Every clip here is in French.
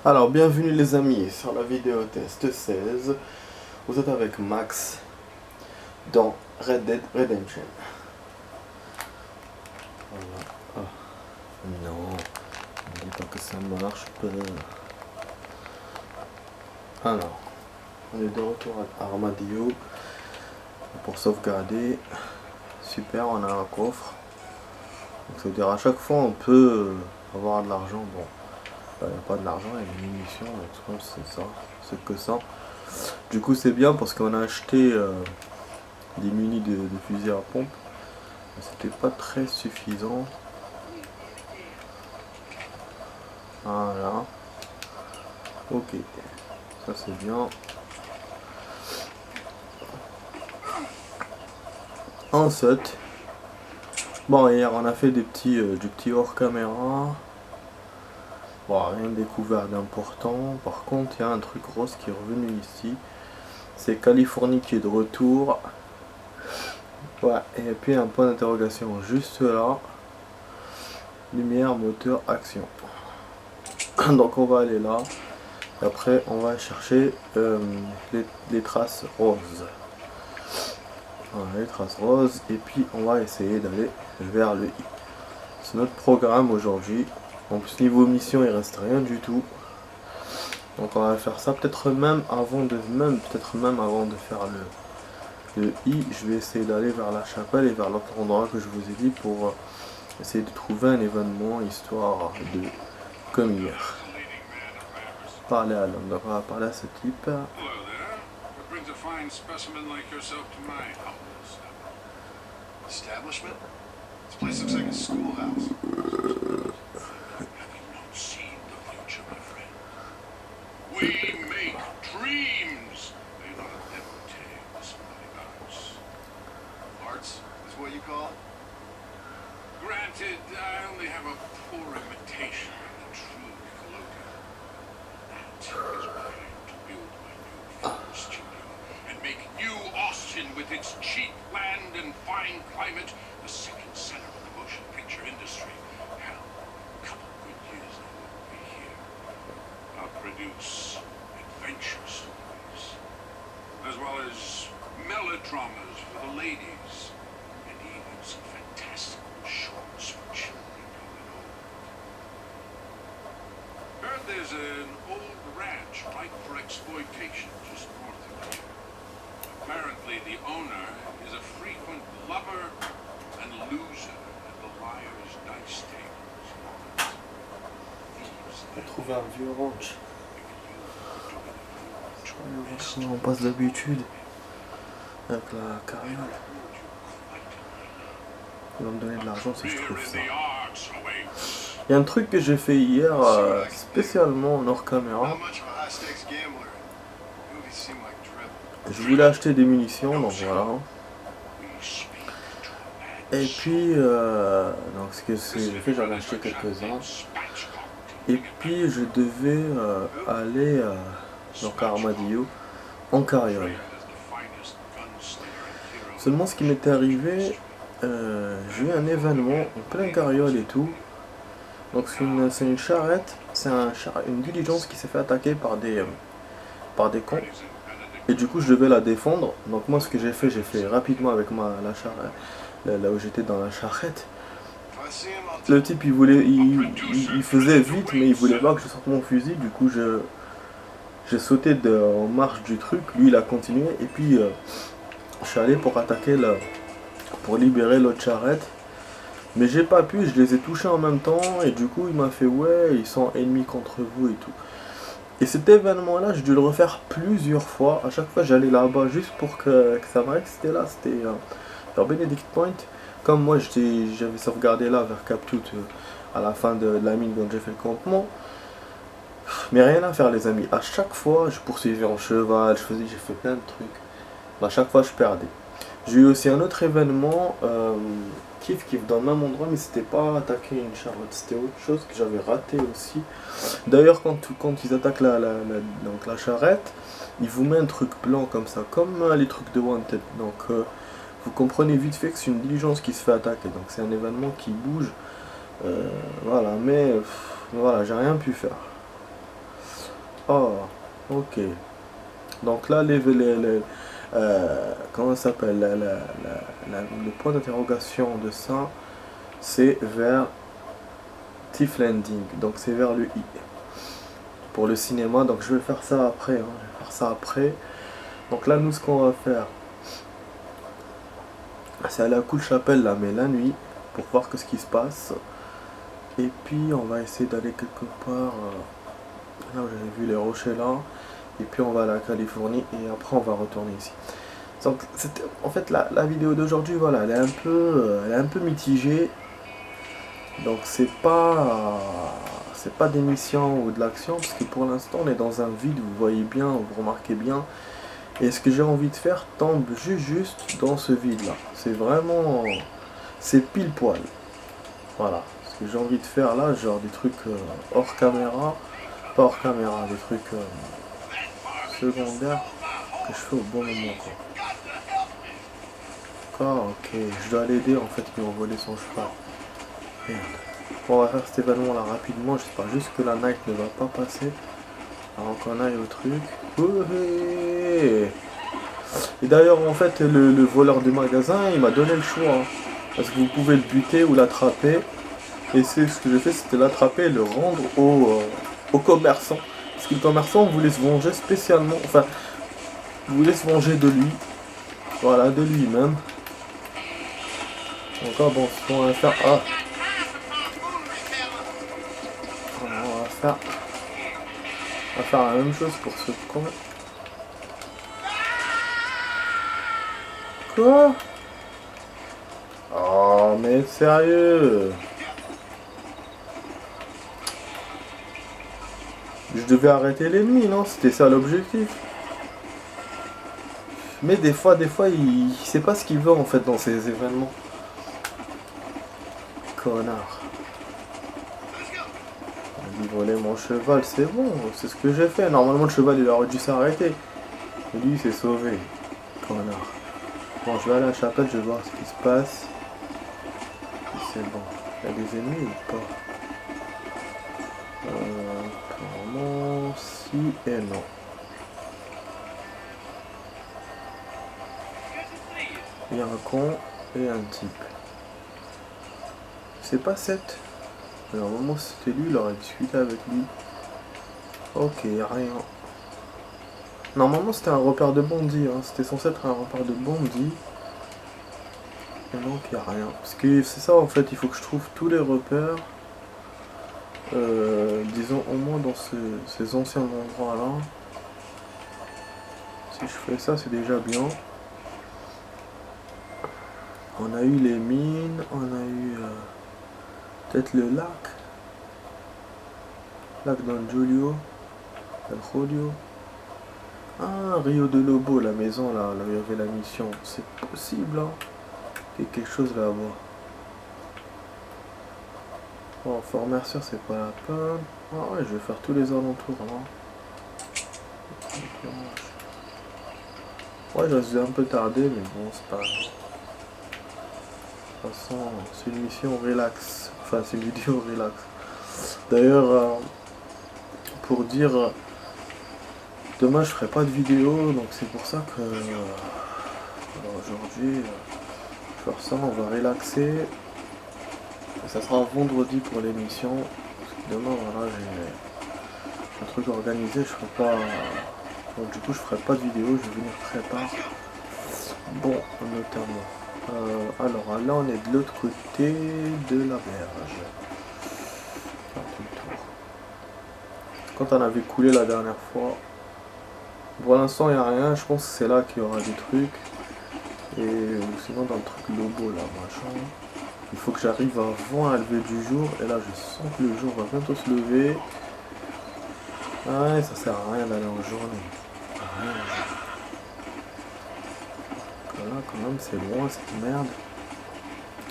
Alors, bienvenue les amis sur la vidéo test 16. Vous êtes avec Max dans Red Dead Redemption. Voilà. Ah, non, ne dis pas que ça marche pas. Alors, on est de retour à Armadillo pour sauvegarder. Super, on a un coffre. Donc, ça veut dire à chaque fois on peut avoir de l'argent. Bon, il n'y a pas de l'argent, il y a des munitions, donc c'est ça, c'est que ça. Du coup, c'est bien parce qu'on a acheté des munis de fusil à pompe. C'était pas très suffisant. Voilà. Ok. Ça c'est bien. Ensuite, bon, hier on a fait du petit hors caméra. Bon, rien découvert d'important. Par contre, il y a un truc rose qui est revenu ici. C'est Californie qui est de retour. Ouais, et puis un point d'interrogation juste là. Lumière, moteur, action. Donc on va aller là. Et après on va chercher les traces roses. Voilà, les traces roses. Et puis on va essayer d'aller vers le I. C'est notre programme aujourd'hui. En plus niveau mission il reste rien du tout. Donc on va faire ça peut-être même avant de faire le I. Je vais essayer d'aller vers la chapelle et vers l'autre endroit que je vous ai dit pour essayer de trouver un événement histoire de comme hier. Parler à l'homme, donc on va parler à ce type. Establishment? This place looks like a schoolhouse. Have you not seen the future, my friend? We make dreams! They not never take somebody arts. Arts is what you call it? Granted, I only have a poor imitation of the true colloquial. That is why I am to build my new film studio and make New Austin with its cheap land and fine climate the second center of the motion picture industry. Hell, a couple good years and I will be here. I'll produce adventure stories, as well as melodramas for the ladies, and even some fantastical shorts for children going on. Heard there's an old ranch ripe for exploitation just north of here. Apparently the owner is a frequent lover and loser at the liar's dice tables. On va trouver un vieux ranch. On passe d'habitude avec la carriole. Il va me donner de l'argent si je trouve ça. Il y a un truc que j'ai fait hier spécialement en hors caméra. Je voulais acheter des munitions, donc voilà. Et puis, donc ce que j'ai fait, j'en ai acheté quelques-uns. Et puis je devais aller donc à Armadillo en carriole. Seulement ce qui m'était arrivé, j'ai eu un événement en plein carriole et tout. Donc c'est une charrette, une diligence qui s'est fait attaquer par des cons. Et du coup je devais la défendre. Donc moi ce que j'ai fait rapidement avec la charrette, là où j'étais dans la charrette. Le type il faisait vite mais il voulait pas que je sorte mon fusil. Du coup j'ai sauté en marche du truc. Lui il a continué et puis je suis allé pour attaquer pour libérer l'autre charrette. Mais j'ai pas pu, je les ai touchés en même temps et du coup il m'a fait ouais ils sont ennemis contre vous et tout. Et cet événement là j'ai dû le refaire plusieurs fois. À chaque fois j'allais là-bas juste pour que ça m'arrête. C'était là, c'était vers Benedict Point. Comme moi j'avais sauvegardé là vers Captut à la fin de la mine quand j'ai fait le campement. Mais rien à faire les amis, à chaque fois je poursuivais en cheval, j'ai fait plein de trucs. Mais à chaque fois je perdais. J'ai eu aussi un autre événement, kiff dans le même endroit, mais c'était pas attaquer une charrette, c'était autre chose que j'avais raté aussi. D'ailleurs quand ils attaquent donc la charrette, ils vous mettent un truc blanc comme ça, comme les trucs de Wanted. Donc vous comprenez vite fait que c'est une diligence qui se fait attaquer, donc c'est un événement qui bouge. Voilà, mais voilà, j'ai rien pu faire. Oh, ok. Donc là, comment ça s'appelle le point d'interrogation de ça, c'est vers Tiff Landing. Donc c'est vers le I. Pour le cinéma, donc je vais faire ça après. Hein, je vais faire ça après. Donc là, nous, ce qu'on va faire, c'est aller à Coulchapelle là, mais la nuit, pour voir ce qui se passe. Et puis on va essayer d'aller quelque part, là où j'avais vu les rochers là. Et puis on va à la Californie et après on va retourner ici. Donc en fait la vidéo d'aujourd'hui, voilà, elle est un peu mitigée. Donc c'est pas des missions ou de l'action, parce que pour l'instant on est dans un vide, vous voyez bien, vous remarquez bien. Et ce que j'ai envie de faire tombe juste dans ce vide là. C'est vraiment, c'est pile poil. Voilà, ce que j'ai envie de faire là, genre des trucs hors caméra, pas hors caméra, des trucs secondaires que je fais au bon moment quoi. Ah ok, je dois l'aider en fait, qui ont volé son cheval. Merde. Bon, on va faire cet événement là rapidement, j'espère juste que la night ne va pas passer. Alors qu'on aille au truc. Ouais. Et d'ailleurs en fait le voleur du magasin il m'a donné le choix. Hein, parce que vous pouvez le buter ou l'attraper. Et c'est ce que j'ai fait, c'était l'attraper et le rendre au commerçant. Parce que le commerçant voulait se venger spécialement. Enfin, voulait se venger de lui. Voilà, de lui-même. Encore bon, ce qu'on va faire. Ah, on va faire la même chose pour ce con. Quoi? Oh, mais sérieux? Je devais arrêter l'ennemi, non? C'était ça l'objectif. Mais des fois, il sait pas ce qu'il veut en fait dans ces événements. Connard. Il volait mon cheval, c'est bon, c'est ce que j'ai fait. Normalement, le cheval il aurait dû s'arrêter. Et lui, il s'est sauvé. Connard. Bon, je vais aller à la chapelle, je vais voir ce qui se passe. C'est bon. Il y a des ennemis ou pas? Apparemment, si et non. Il y a un con et un type. C'est pas 7. Normalement, si c'était lui, il aurait discuté avec lui. Ok, y a rien. Normalement, c'était un repère de bandits. Hein. C'était censé être un repère de bandits. Et donc, il n'y a rien. Parce que c'est ça, en fait, il faut que je trouve tous les repères. Disons, au moins dans ces anciens endroits-là. Si je fais ça, c'est déjà bien. On a eu les mines, on a eu peut-être le lac. Lac Don Julio. El Julio. Ah, Rio de Lobo, la maison là où il y avait la mission. C'est possible, hein. Il y a quelque chose là-bas. Bon, Fort Mercer, c'est pas la peine. Ah ouais, je vais faire tous les alentours là. Ouais, je suis un peu tardé, mais bon, c'est pas grave. De toute façon, c'est une mission relax. Enfin, c'est une vidéo relax. D'ailleurs, pour dire, demain je ferai pas de vidéo, donc c'est pour ça que aujourd'hui, je vais faire ça, on va relaxer. Et ça sera vendredi pour l'émission. Demain, voilà, j'ai un truc organisé, je ferai pas. Donc du coup je ferai pas de vidéo, je vais venir très tard. Bon, notamment. Alors là on est de l'autre côté de la berge. Faire tout le tour. Quand on avait coulé la dernière fois. Pour l'instant il n'y a rien, je pense que c'est là qu'il y aura des trucs. Et sinon dans le truc Lobo là, machin. Il faut que j'arrive avant la levée du jour. Et là je sens que le jour va bientôt se lever. Ah ouais, ça sert à rien d'aller en journée. Là quand même c'est loin cette merde.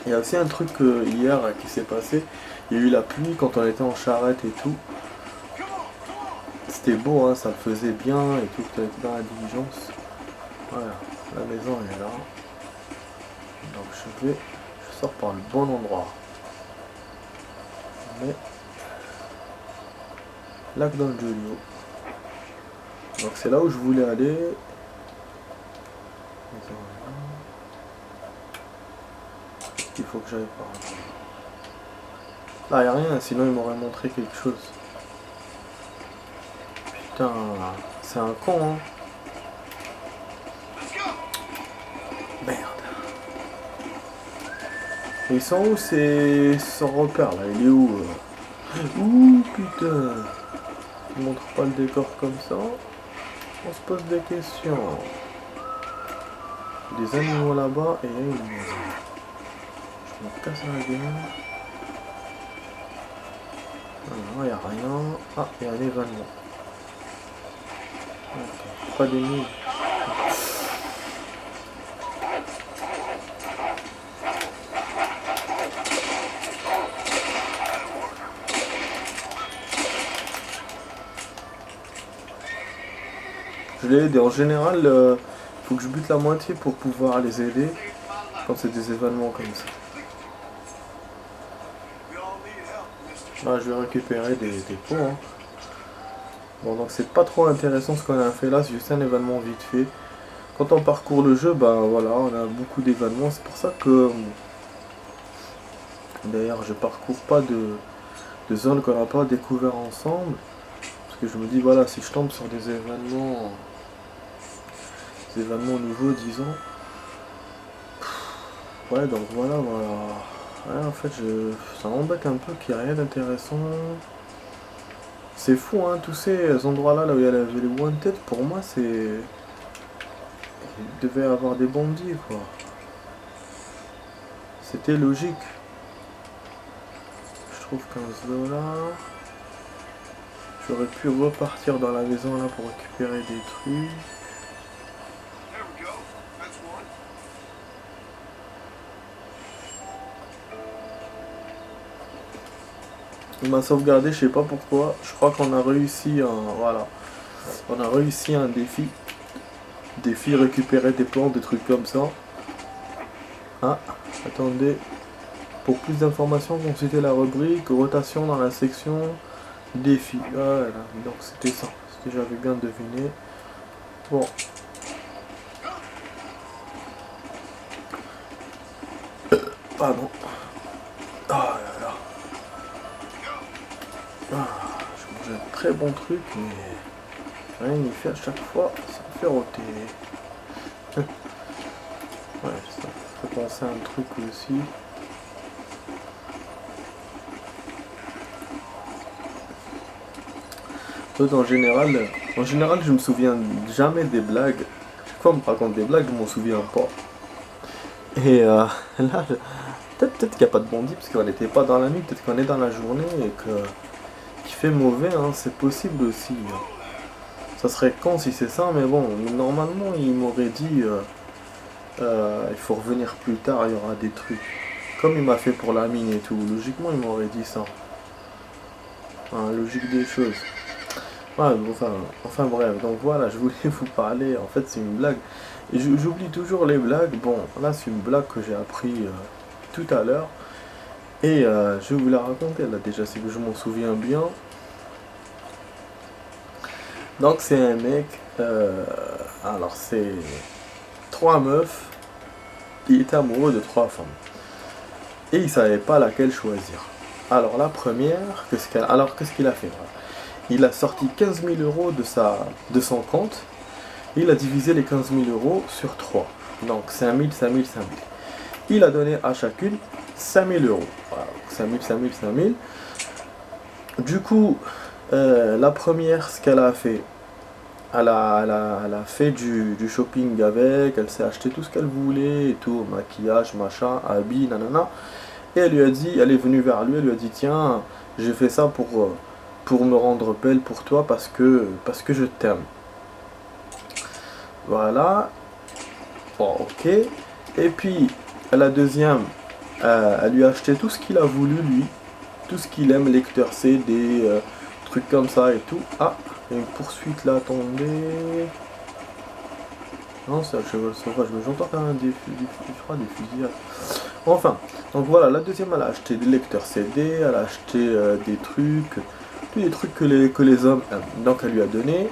Il y a aussi un truc hier qui s'est passé. Il y a eu la pluie quand on était en charrette et tout. C'était beau, hein, ça le faisait bien et tout, on était dans la diligence. Voilà, la maison est là. Donc je sors par le bon endroit. Mais lac Don Julio. Donc c'est là où je voulais aller. Il faut que j'aille par là. Ah, y a rien, sinon il m'aurait montré quelque chose. Putain, c'est un con, hein. Merde. Et ils sont où ces son repère là? Il est où? Ouh putain. Il montre pas le décor comme ça. On se pose des questions. Des animaux là-bas et il y a une maison. Je me casse la gueule. Non, il n'y a rien. Ah, il y a un événement. Okay. Pas d'ennemis. Je l'ai aidé. En général, faut que je bute la moitié pour pouvoir les aider quand c'est des événements comme ça. Là, je vais récupérer des pots. Hein. Bon, donc c'est pas trop intéressant ce qu'on a fait là, c'est juste un événement vite fait. Quand on parcourt le jeu, ben voilà, on a beaucoup d'événements. C'est pour ça que d'ailleurs je parcours pas de zones qu'on n'a pas découvert ensemble. Parce que je me dis voilà, si je tombe sur des événements nouveaux, disons. Ouais, donc voilà. Ouais, en fait, ça m'embête un peu qu'il n'y ait rien d'intéressant. C'est fou, hein, tous ces endroits-là, là où il y avait les wanted, pour moi, c'est... Il devait y avoir des bandits, quoi. C'était logique. Je trouve 15 $. J'aurais pu repartir dans la maison, là, pour récupérer des trucs. Il m'a sauvegardé, je sais pas pourquoi. Je crois qu'on a réussi voilà. On a réussi un défi. Défi récupérer des plantes, des trucs comme ça. Ah, attendez. Pour plus d'informations, consultez la rubrique rotation dans la section défi. Voilà, donc c'était ça. Ce que j'avais bien deviné. Bon. Pardon. Ah là là. Ah, je mange un très bon truc, mais rien n'y fait à chaque fois, ça me fait roter. Ouais, ça fait penser à un truc aussi. En général, je me souviens jamais des blagues. Chaque fois on me raconte des blagues, je m'en souviens pas. Et là, peut-être qu'il n'y a pas de bandit parce qu'on n'était pas dans la nuit, peut-être qu'on est dans la journée et qu'il fait mauvais, hein, c'est possible aussi. Ça serait con si c'est ça, mais bon, normalement il m'aurait dit il faut revenir plus tard, il y aura des trucs. Comme il m'a fait pour la mine et tout, logiquement il m'aurait dit ça. Hein, logique des choses. Ouais, enfin bref, donc voilà, je voulais vous parler, en fait c'est une blague. Et j'oublie toujours les blagues, bon, là c'est une blague que j'ai appris tout à l'heure. Et je vais vous la raconter là déjà, c'est que je m'en souviens bien. Donc c'est un mec, alors c'est 3 meufs qui étaient amoureux de 3 femmes. Et il savait pas laquelle choisir. Alors la première, qu'est-ce qu'il a fait? Il a sorti 15 000 € de son compte. Il a divisé les 15 000 € sur 3. Donc 5 000, 5 000, 5 000. Il a donné à chacune 5 000 €. Voilà, 5 000, 5 000, 5 000. Du coup, la première, ce qu'elle a fait, elle a fait du shopping avec, elle s'est acheté tout ce qu'elle voulait, et tout, maquillage, machin, habits, nanana. Et elle lui a dit, elle est venue vers lui, elle lui a dit, tiens, j'ai fait ça pour me rendre belle pour toi parce que je t'aime. Voilà. Bon, ok. Et puis, la deuxième, elle lui a acheté tout ce qu'il a voulu, lui. Tout ce qu'il aime, lecteur CD, trucs comme ça et tout. Ah, il y a une poursuite là, attendez. Non, c'est un cheval sauvage, mais j'entends quand même des fusillades. Enfin, donc voilà, la deuxième, elle a acheté des lecteurs CD, elle a acheté des trucs, tous les trucs que les hommes aiment. Donc elle lui a donné.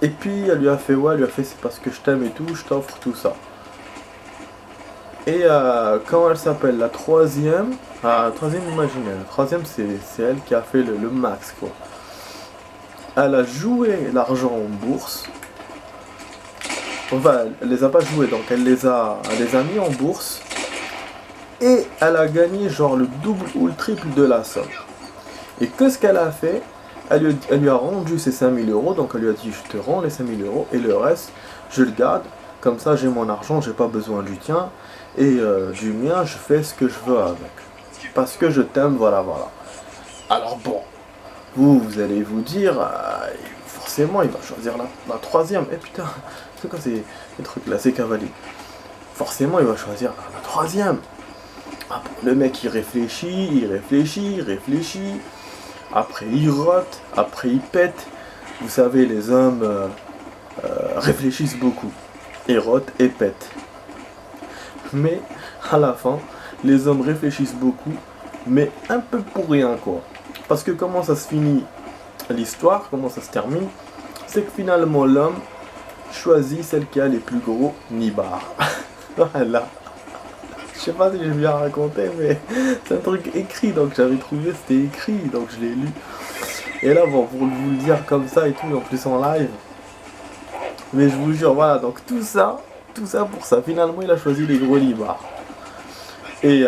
Et puis elle lui a fait, ouais, elle lui a fait c'est parce que je t'aime et tout, je t'offre tout ça. Et quand elle s'appelle la troisième, imaginaire, la troisième c'est elle qui a fait le max quoi. Elle a joué l'argent en bourse. Enfin, elle les a pas joués, donc elle les a mis en bourse. Et elle a gagné genre le double ou le triple de la somme. Et qu'est-ce qu'elle a fait? Elle lui a rendu ses 5000 euros, donc elle lui a dit je te rends les 5000 euros et le reste je le garde, comme ça j'ai mon argent, j'ai pas besoin du tien et du mien, je fais ce que je veux avec. Parce que je t'aime, voilà voilà. Alors bon, vous allez vous dire, forcément il va choisir la troisième. Eh putain, c'est quoi ces trucs là, c'est cavalier. Forcément il va choisir la troisième. Ah, le mec il réfléchit. Après il rote, après il pète. Vous savez, les hommes réfléchissent beaucoup. Et rotent et pètent. Mais à la fin, les hommes réfléchissent beaucoup, mais un peu pour rien quoi. Parce que comment ça se finit l'histoire, comment ça se termine, c'est que finalement l'homme choisit celle qui a les plus gros nibards. Voilà. Je sais pas si j'ai bien raconté, mais c'est un truc écrit, donc j'avais trouvé, c'était écrit, donc je l'ai lu. Et là, bon, pour vous le dire comme ça et tout, en plus en live. Mais je vous jure, voilà, donc tout ça pour ça. Finalement, il a choisi les gros nibards. Et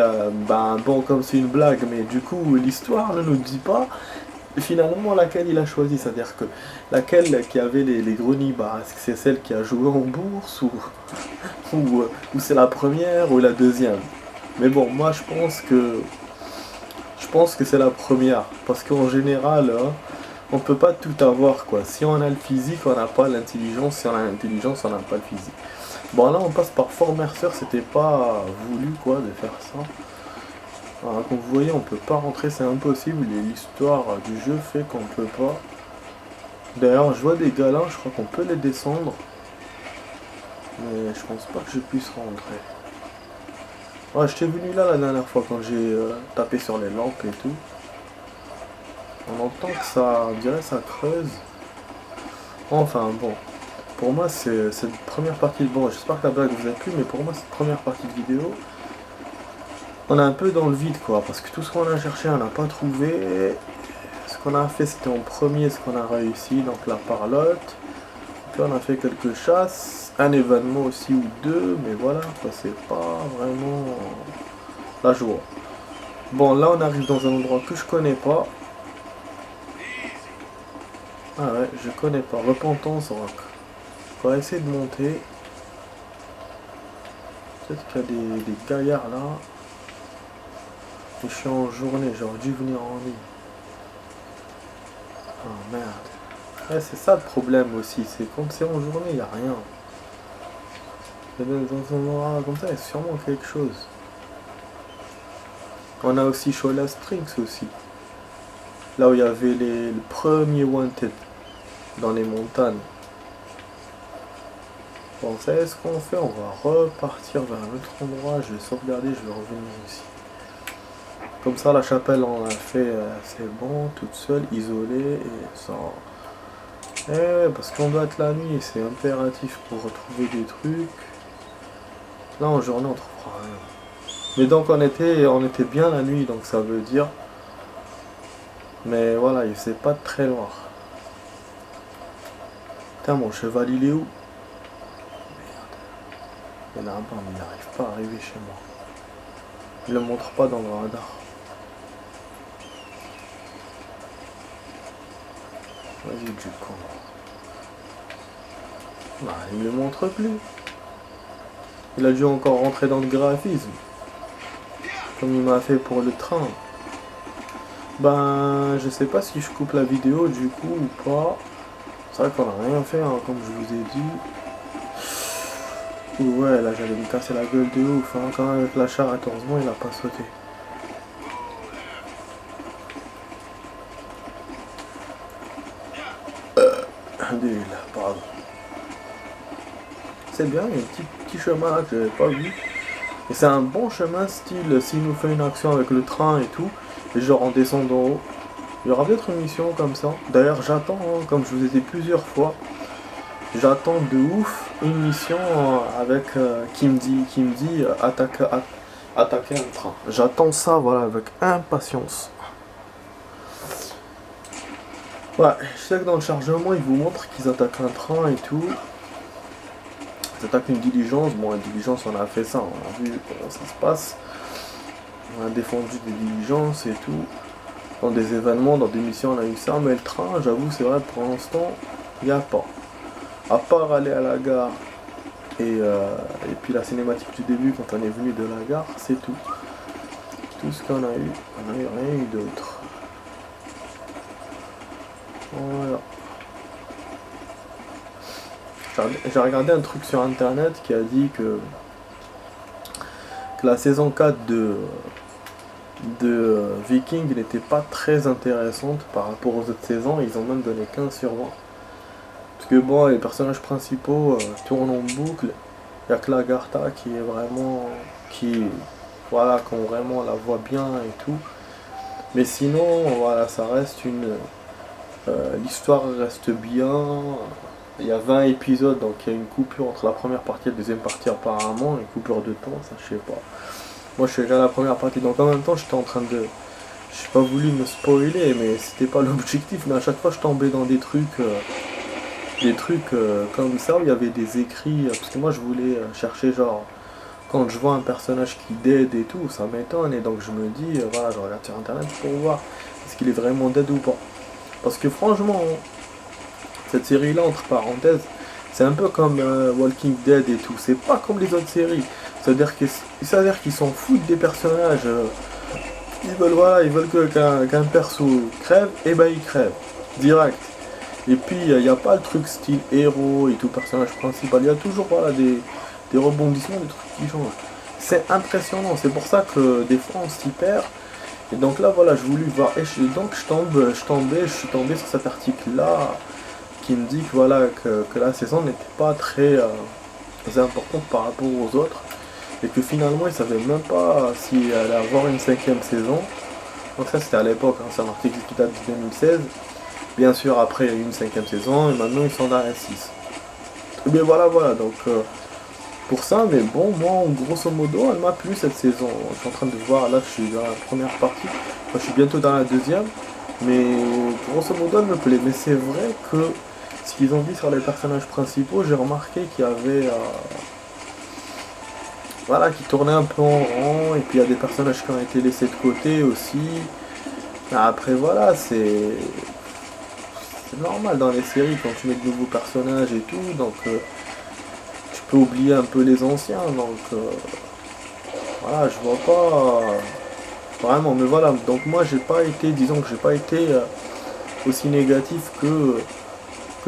ben bon, comme c'est une blague, mais du coup, l'histoire ne nous dit pas finalement laquelle il a choisi. C'est-à-dire que laquelle qui avait les gros nibards, est-ce que c'est celle qui a joué en bourse ou c'est la première ou la deuxième? Mais bon, moi je pense que c'est la première. Parce qu'en général, hein, on peut pas tout avoir quoi. Si on a le physique, on n'a pas l'intelligence. Si on a l'intelligence, on n'a pas le physique. Bon là on passe par Fort Mercer, c'était pas voulu quoi de faire ça. Alors, comme vous voyez on peut pas rentrer, c'est impossible, l'histoire du jeu fait qu'on peut pas. D'ailleurs je vois des gars là, je crois qu'on peut les descendre. Mais je pense pas que je puisse rentrer. Ouais, j'étais venu là la dernière fois quand j'ai tapé sur les lampes et tout. On entend que ça, on dirait ça creuse. Enfin bon. Pour moi, c'est cette première partie de... Bon, j'espère que la blague vous a plu, mais pour moi, cette première partie de vidéo, on est un peu dans le vide, quoi. Parce que tout ce qu'on a cherché, on n'a pas trouvé. Ce qu'on a fait, c'était en premier, ce qu'on a réussi, donc la parlotte. Puis on a fait quelques chasses, un événement aussi ou deux, mais voilà, quoi, c'est pas vraiment la joie. Bon, là, on arrive dans un endroit que je connais pas. Ah ouais, je connais pas. Repentance Rock. On va essayer de monter. Peut-être qu'il y a des gaillards là. Et je suis en journée, j'aurais dû venir en nuit. Oh merde. Ouais, c'est ça le problème aussi, c'est quand c'est en journée, il n'y a rien. Dans un endroit comme ça, il y a sûrement quelque chose. On a aussi Shola Springs aussi. Là où il y avait le premier Wanted. Dans les montagnes. Bon, vous savez ce qu'on fait? On va repartir vers un autre endroit. Je vais sauvegarder, je vais revenir ici. Comme ça, la chapelle, on l'a fait, c'est bon, toute seule, isolée et sans... Eh, parce qu'on doit être la nuit, c'est impératif pour retrouver des trucs. Là, en journée, on trouvera rien. Mais donc, on était bien la nuit, donc ça veut dire... Mais voilà, il faisait pas très noir. Putain, mon cheval, il est où? Il y en a un pas, mais il n'arrive pas à arriver chez moi. Il le montre pas dans le radar. Vas-y, du con. Bah, il le montre plus. Il a dû encore rentrer dans le graphisme. Comme il m'a fait pour le train. Ben, je sais pas si je coupe la vidéo du coup ou pas. C'est vrai qu'on a rien fait, hein, comme je vous ai dit. Ouais, là j'allais me casser la gueule de ouf, hein. Quand même avec la charrette, heureusement il a pas sauté. Pardon. C'est bien, il y a un petit chemin là que j'avais pas vu. Et c'est un bon chemin style s'il nous fait une action avec le train et tout. Et genre en descendant haut. Il y aura peut-être une mission comme ça. D'ailleurs j'attends, hein, comme je vous ai dit plusieurs fois. j'attends de ouf une mission avec qui me dit attaquer un train. J'attends ça, voilà, avec impatience. Ouais, je sais que dans le chargement, ils vous montrent qu'ils attaquent un train et tout. Ils attaquent une diligence. Bon, la diligence, on a fait ça, on a vu comment ça se passe. On a défendu des diligences et tout. Dans des événements, dans des missions, on a eu ça. Mais le train, j'avoue, c'est vrai, pour l'instant, il n'y a pas. À part aller à la gare et puis la cinématique du début quand on est venu de la gare, c'est tout. Tout ce qu'on a eu. On n'a eu rien eu d'autre. Voilà. J'ai regardé un truc sur internet qui a dit que la saison 4 de Viking n'était pas très intéressante par rapport aux autres saisons. Ils ont même donné 15 sur 20. Parce que bon, les personnages principaux tournent en boucle. Il n'y a que Lagartha qui est vraiment... Voilà, qu'on vraiment la voit bien et tout. Mais sinon, voilà, ça reste une... l'histoire reste bien. Il y a 20 épisodes, donc il y a une coupure entre la première partie et la deuxième partie apparemment. Une coupure de temps, ça je sais pas. Moi je suis déjà à la première partie, donc en même temps j'étais en train de... J'ai pas voulu me spoiler, mais c'était pas l'objectif. Mais à chaque fois je tombais dans des trucs... comme ça où il y avait des écrits, parce que moi je voulais chercher genre quand je vois un personnage qui dead et tout, ça m'étonne et donc je me dis voilà, je regarde sur internet pour voir est-ce qu'il est vraiment dead ou pas. Parce que franchement, cette série là entre parenthèses, c'est un peu comme Walking Dead et tout, c'est pas comme les autres séries. C'est-à-dire qu'ils s'en foutent des personnages, ils veulent qu'un perso crève, et ben il crève, direct. Et puis il n'y a pas le truc style héros et tout personnage principal, il y a toujours voilà, des rebondissements, des trucs qui changent. C'est impressionnant, c'est pour ça que des fois on s'y perd. Et donc là voilà, je voulais voir, et donc je suis tombé sur cet article là qui me dit que voilà que la saison n'était pas très importante par rapport aux autres. Et que finalement ils ne savaient même pas s'il allait avoir une 5e saison. Donc ça c'était à l'époque, hein, c'est un article qui date de 2016. Bien sûr, après il y a eu une 5e saison et maintenant ils sont dans la 6. Mais voilà, donc pour ça, mais bon, moi, grosso modo, elle m'a plu cette saison. Je suis en train de voir, là, je suis dans la première partie, enfin, je suis bientôt dans la deuxième, mais grosso modo, elle me plaît. Mais c'est vrai que ce qu'ils ont dit sur les personnages principaux, j'ai remarqué qu'il y avait, voilà, qui tournaient un peu en rond, et puis il y a des personnages qui ont été laissés de côté aussi. Après, voilà, c'est normal dans les séries quand tu mets de nouveaux personnages et tout, donc tu peux oublier un peu les anciens, donc voilà, je vois pas vraiment, mais voilà, donc moi disons que j'ai pas été aussi négatif que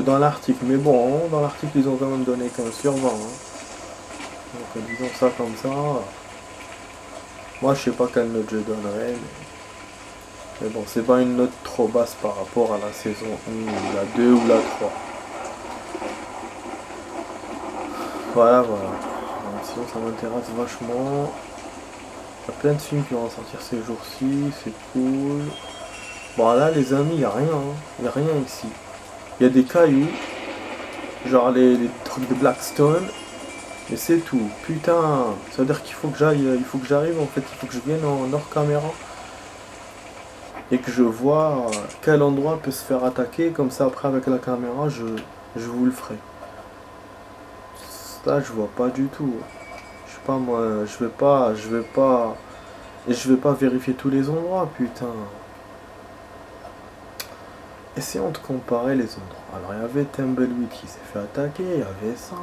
dans l'article, mais bon, dans l'article ils ont quand même donné 15 sur 20, hein. Donc disons ça comme ça, moi je sais pas quelle note je donnerais, mais bon, c'est pas une note trop basse par rapport à la saison 1, la 2 ou la 3. Voilà. Donc, sinon ça m'intéresse vachement. Il y a plein de films qui vont sortir ces jours-ci, c'est cool. Bon là les amis, il n'y a rien, hein. Il n'y a rien ici. Il y a des cailloux, genre les trucs de Blackstone, mais c'est tout. Putain, ça veut dire qu'il faut que j'arrive en fait, il faut que je vienne en hors caméra. Et que je vois quel endroit peut se faire attaquer, comme ça après avec la caméra je vous le ferai. Là je vois pas du tout. Je sais pas moi, je vais pas vérifier tous les endroits, putain. Essayons de comparer les endroits. Alors il y avait Tumbleweed qui s'est fait attaquer, il y avait ça.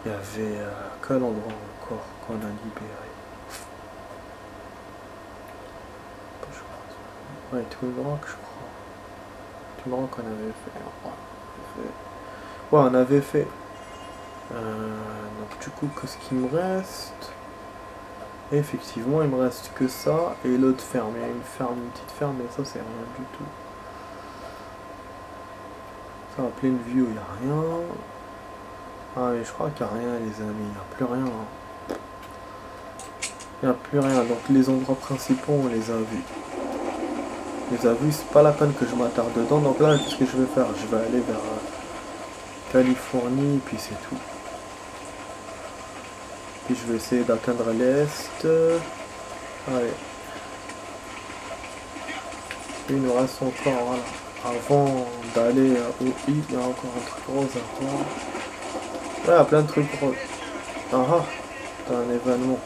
Il y avait quel endroit encore qu'on a libéré? Ouais, Twin Rock, je crois. Twin Rock, on avait fait. Ouais, on avait fait. Donc, du coup, qu'est-ce qu'il me reste? Et effectivement, il me reste que ça et l'autre ferme. Il y a une petite ferme, mais ça, c'est rien du tout. Ça, à pleine vue, il n'y a rien. Ah, mais je crois qu'il n'y a rien, les amis. Il n'y a plus rien. Il n'y a plus rien. Donc, les endroits principaux, on les a vus. C'est pas la peine que je m'attarde dedans, donc là qu'est-ce que je vais faire? Je vais aller vers Californie, puis c'est tout. Puis je vais essayer d'atteindre l'Est. Allez. Il nous reste encore, voilà. Avant d'aller au I, il y a encore un truc rose à voir. Ouais, il y a plein de trucs roses. Ah ah, t'as un événement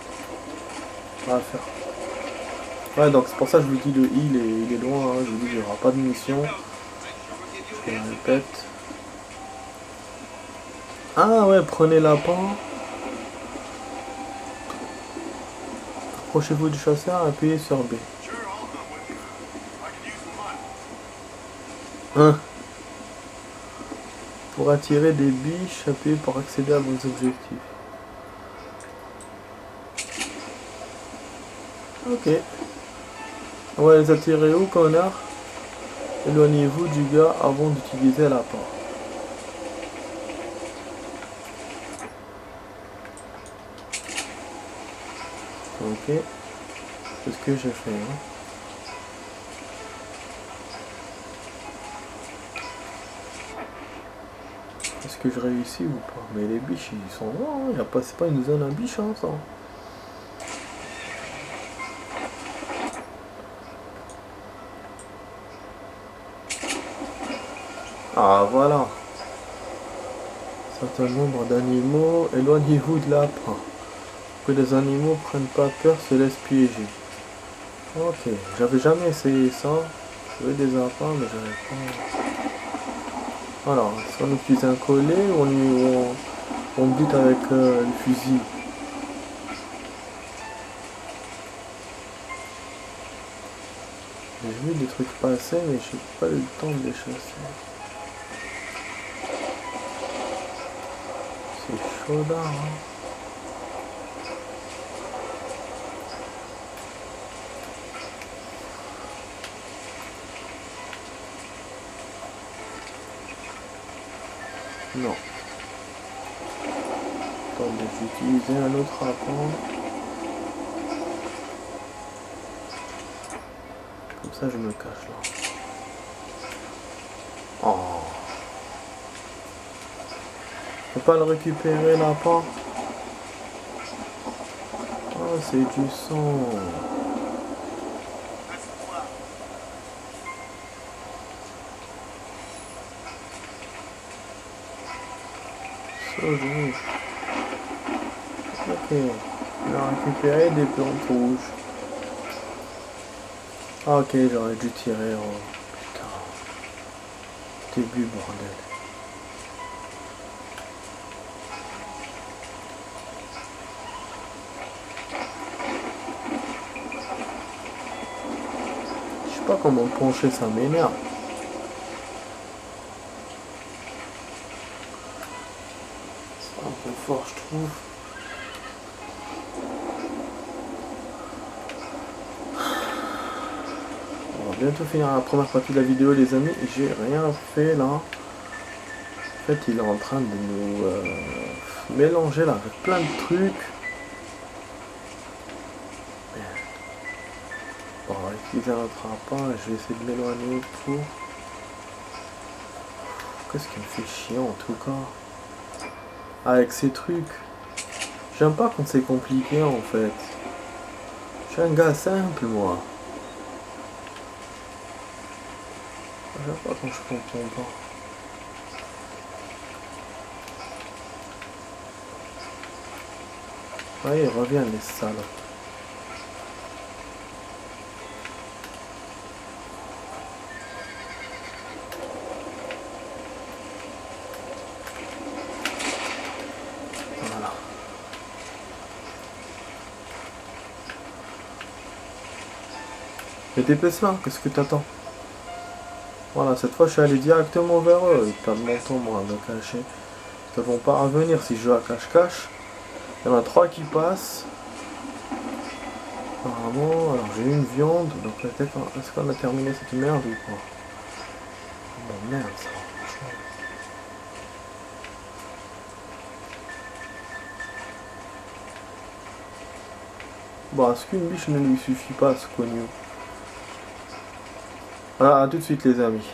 à faire. Ouais, donc c'est pour ça que je vous dis le I, il est loin. Hein. Je vous dis, il n'y aura pas de mission. Je le répète. Ah ouais, prenez lapin. Approchez-vous du chasseur, appuyez sur B. Hein? Pour attirer des biches, appuyez pour accéder à vos objectifs. Ok. On va les attirer où, connard? Éloignez-vous du gars avant d'utiliser la porte. Ok. C'est ce que j'ai fait. Hein. Est-ce que je réussis ou pas? Mais les biches, ils sont loin. Hein. C'est pas une zone à biches, hein, ça. Ah, voilà. Certain nombre d'animaux, éloignez-vous de lapin. Que les animaux prennent pas peur, se laissent piéger. Ok, j'avais jamais essayé ça. J'avais des lapins, mais j'avais pas. Alors, si on utilise un collet ou on bute avec le fusil. J'ai vu des trucs passer, mais j'ai pas eu le temps de les chasser. C'est chaud là, hein. Non. Attendez, j'ai utilisé un autre apprendre. Comme ça, je me cache là. Oh. Faut pas le récupérer lapin. Oh, c'est du sang. Sauge. Ok. On a récupéré des plantes rouges. Ah, ok, j'aurais dû tirer. Oh, putain. Début, bordel. Je sais pas comment pencher, ça m'énerve. C'est un peu fort, je trouve. On va bientôt finir la première partie de la vidéo, les amis. J'ai rien fait là. En fait, il est en train de nous mélanger là avec plein de trucs. Bon, on va utiliser un trappin. Je vais essayer de m'éloigner pour. Qu'est-ce qui me fait chier en tout cas avec ces trucs. J'aime pas quand c'est compliqué en fait. Je suis un gars simple moi. J'aime pas quand je comprends pas. Allez, ils reviennent les salauds. Voilà. Mais dépêche-là, qu'est-ce que t'attends? Voilà, cette fois je suis allé directement vers eux. Ils perdent mon temps moi à me cacher. Ils ne vont pas revenir si je joue à cache-cache. Il y en a 3 qui passent. Apparemment, alors j'ai eu une viande, donc peut-être est-ce qu'on a terminé cette merde ou pas? Oh merde ça, franchement. Bon, est-ce qu'une biche ne lui suffit pas à ce connu? Voilà, à tout de suite les amis.